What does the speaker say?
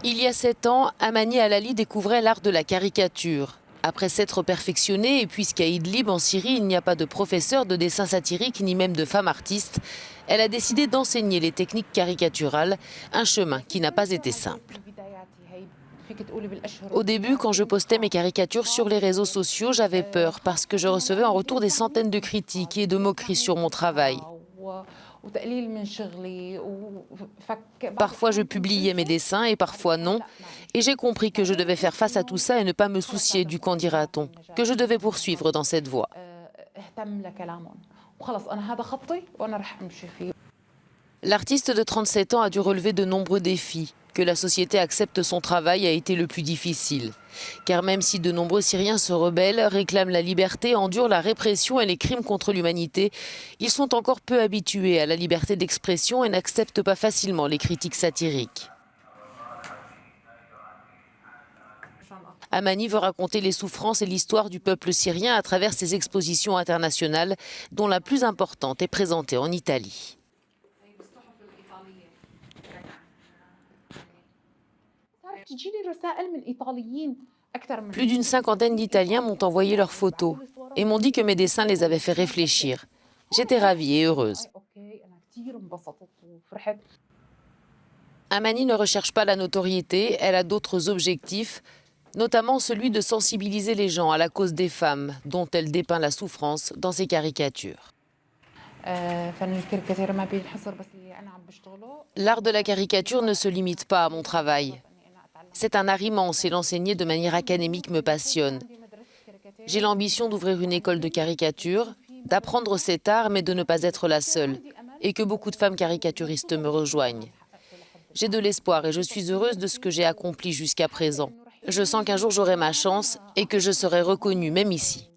Il y a 7 ans, Amani Alali découvrait l'art de la caricature. Après s'être perfectionnée, et puisqu'à Idlib, en Syrie, il n'y a pas de professeur de dessin satirique ni même de femme artiste, elle a décidé d'enseigner les techniques caricaturales, un chemin qui n'a pas été simple. Au début, quand je postais mes caricatures sur les réseaux sociaux, j'avais peur parce que je recevais en retour des centaines de critiques et de moqueries sur mon travail. Parfois, je publiais mes dessins et parfois non. Et j'ai compris que je devais faire face à tout ça et ne pas me soucier du qu'en dira-t-on, que je devais poursuivre dans cette voie. L'artiste de 37 ans a dû relever de nombreux défis. Que la société accepte son travail a été le plus difficile. Car même si de nombreux Syriens se rebellent, réclament la liberté, endurent la répression et les crimes contre l'humanité, ils sont encore peu habitués à la liberté d'expression et n'acceptent pas facilement les critiques satiriques. Amani veut raconter les souffrances et l'histoire du peuple syrien à travers ses expositions internationales, dont la plus importante est présentée en Italie. Plus d'une cinquantaine d'Italiens m'ont envoyé leurs photos et m'ont dit que mes dessins les avaient fait réfléchir. J'étais ravie et heureuse. Amani ne recherche pas la notoriété, elle a d'autres objectifs, notamment celui de sensibiliser les gens à la cause des femmes, dont elle dépeint la souffrance dans ses caricatures. L'art de la caricature ne se limite pas à mon travail. C'est un art immense et l'enseigner de manière académique me passionne. J'ai l'ambition d'ouvrir une école de caricature, d'apprendre cet art mais de ne pas être la seule, et que beaucoup de femmes caricaturistes me rejoignent. J'ai de l'espoir et je suis heureuse de ce que j'ai accompli jusqu'à présent. Je sens qu'un jour j'aurai ma chance et que je serai reconnue, même ici.